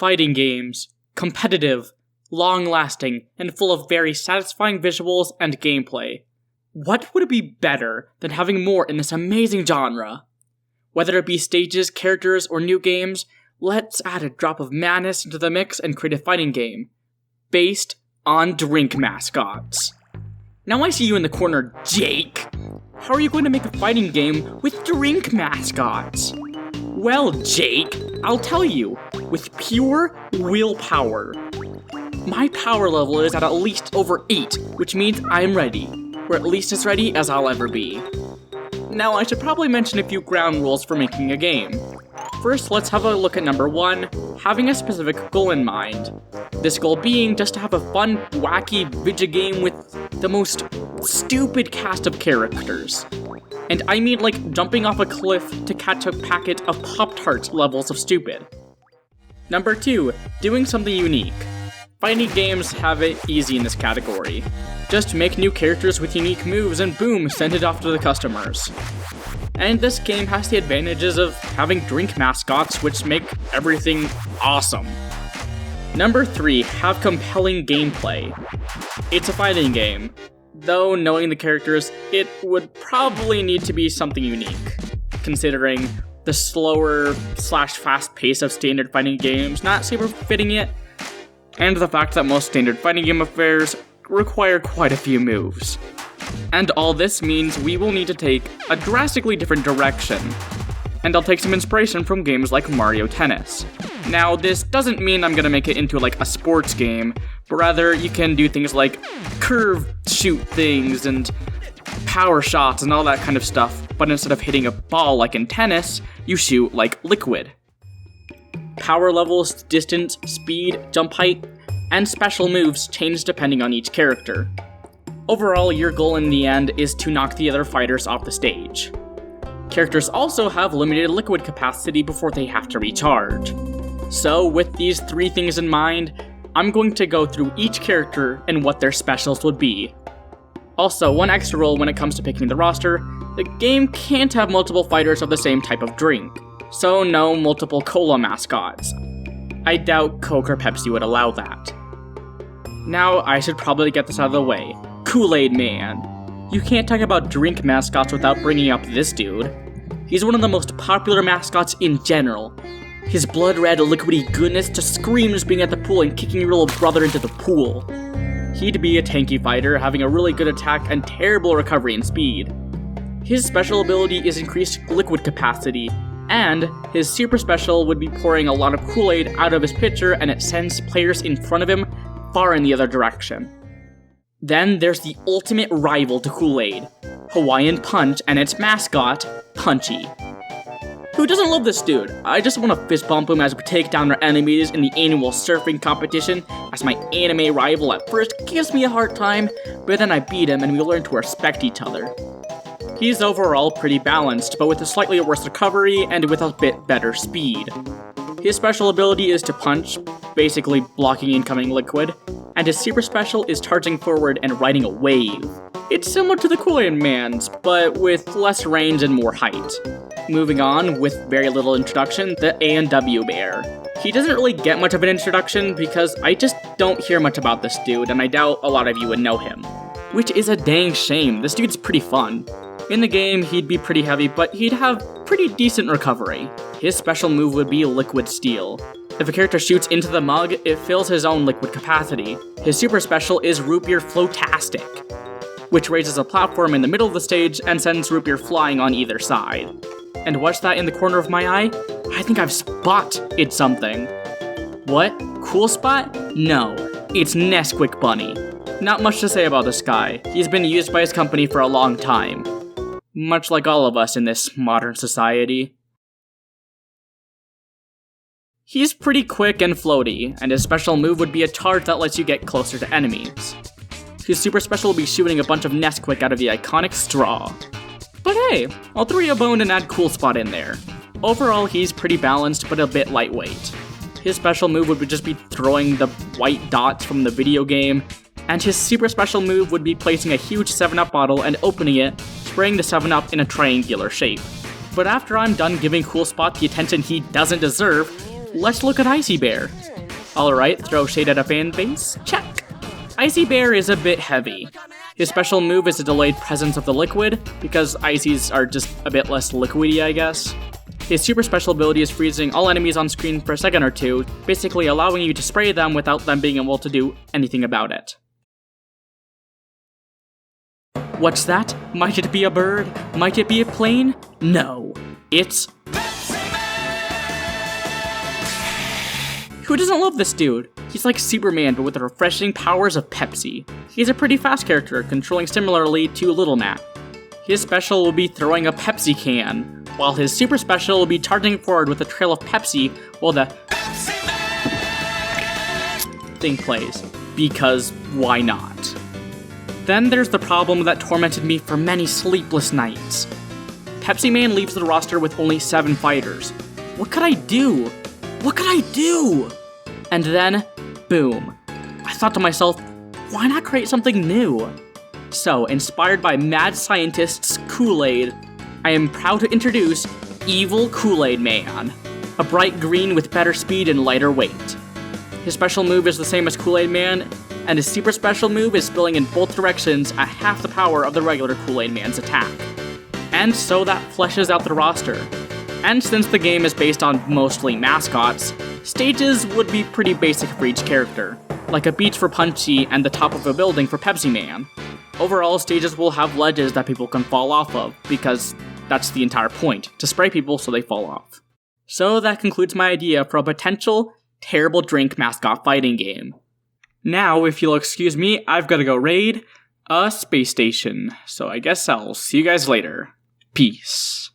fighting games, competitive, long-lasting, and full of very satisfying visuals and gameplay. What would be better than having more in this amazing genre? Whether it be stages, characters, or new games, let's add a drop of madness into the mix and create a fighting game based on Drink Mascots. Now I see you in the corner, Jake. How are you going to make a fighting game with Drink Mascots? Well, Jake, I'll tell you, with pure willpower. My power level is at least over 8, which means I'm ready. Or at least as ready as I'll ever be. Now, I should probably mention a few ground rules for making a game. First, let's have a look at number 1, having a specific goal in mind. This goal being just to have a fun, wacky video game with the most stupid cast of characters. And I mean like jumping off a cliff to catch a packet of Pop-Tarts levels of stupid. Number 2, doing something unique. Fighting games have it easy in this category. Just make new characters with unique moves and boom, send it off to the customers. And this game has the advantages of having drink mascots, which make everything awesome. Number 3, have compelling gameplay. It's a fighting game. Though, knowing the characters, it would probably need to be something unique, considering the slower / fast pace of standard fighting games not super fitting it, and the fact that most standard fighting game affairs require quite a few moves. And all this means we will need to take a drastically different direction, and I'll take some inspiration from games like Mario Tennis. Now, this doesn't mean I'm gonna make it into like a sports game, but rather you can do things like curve shoot things and power shots and all that kind of stuff, but instead of hitting a ball like in tennis, you shoot like liquid. Power levels, distance, speed, jump height, and special moves change depending on each character. Overall, your goal in the end is to knock the other fighters off the stage. Characters also have limited liquid capacity before they have to recharge. So, with these 3 things in mind, I'm going to go through each character and what their specials would be. Also, one extra rule when it comes to picking the roster, the game can't have multiple fighters of the same type of drink, so no multiple cola mascots. I doubt Coke or Pepsi would allow that. Now, I should probably get this out of the way. KoolAid Man. You can't talk about drink mascots without bringing up this dude. He's one of the most popular mascots in general. His blood red liquidy goodness just screams being at the pool and kicking your little brother into the pool. He'd be a tanky fighter, having a really good attack and terrible recovery and speed. His special ability is increased liquid capacity, and his super special would be pouring a lot of Kool-Aid out of his pitcher and it sends players in front of him far in the other direction. Then there's the ultimate rival to Kool-Aid, Hawaiian Punch and its mascot, Punchy. Who doesn't love this dude? I just want to fist bump him as we take down our enemies in the annual surfing competition, as my anime rival at first gives me a hard time, but then I beat him and we learn to respect each other. He's overall pretty balanced, but with a slightly worse recovery and with a bit better speed. His special ability is to punch, basically blocking incoming liquid, and his super special is charging forward and riding a wave. It's similar to the KoolAid Man's, but with less range and more height. Moving on, with very little introduction, the A&W Bear. He doesn't really get much of an introduction because I just don't hear much about this dude, and I doubt a lot of you would know him. Which is a dang shame, this dude's pretty fun. In the game, he'd be pretty heavy, but he'd have pretty decent recovery. His special move would be Liquid Steel. If a character shoots into the mug, it fills his own liquid capacity. His super special is Root Beer Flotastic, which raises a platform in the middle of the stage and sends root beer flying on either side. And what's that in the corner of my eye? I think I've spotted something. What? Cool spot? No, it's Nesquik Bunny. Not much to say about this guy. He's been used by his company for a long time. Much like all of us in this modern society. He's pretty quick and floaty, and his special move would be a charge that lets you get closer to enemies. His super special will be shooting a bunch of Nesquik out of the iconic straw. But hey, I'll throw you a bone and add Cool Spot in there. Overall, he's pretty balanced, but a bit lightweight. His special move would just be throwing the white dots from the video game, and his super special move would be placing a huge 7-Up bottle and opening it, spraying the 7-Up in a triangular shape. But after I'm done giving Cool Spot the attention he doesn't deserve, let's look at Icy Bear. Alright, throw shade at a fan base, check. Icy Bear is a bit heavy. His special move is a delayed presence of the liquid, because Icies are just a bit less liquidy, I guess. His super special ability is freezing all enemies on screen for a second or two, basically allowing you to spray them without them being able to do anything about it. What's that? Might it be a bird? Might it be a plane? No, it's Pepsi Man! Who doesn't love this dude? He's like Superman, but with the refreshing powers of Pepsi. He's a pretty fast character, controlling similarly to Little Mac. His special will be throwing a Pepsi can, while his super special will be charging forward with a trail of Pepsi while the Pepsi Man thing plays. Because why not? Then there's the problem that tormented me for many sleepless nights. Pepsi Man leaves the roster with only 7 fighters. What could I do? What could I do? And then, boom. I thought to myself, why not create something new? So, inspired by mad scientist's KoolAid, I am proud to introduce Evil KoolAid Man, a bright green with better speed and lighter weight. His special move is the same as KoolAid Man, and his super special move is spilling in both directions at half the power of the regular KoolAid Man's attack. And so that fleshes out the roster. And since the game is based on mostly mascots, stages would be pretty basic for each character, like a beach for Punchy and the top of a building for Pepsi Man. Overall, stages will have ledges that people can fall off of, because that's the entire point, to spray people so they fall off. So that concludes my idea for a potential terrible drink mascot fighting game. Now, if you'll excuse me, I've gotta go raid a space station, so I guess I'll see you guys later. Peace.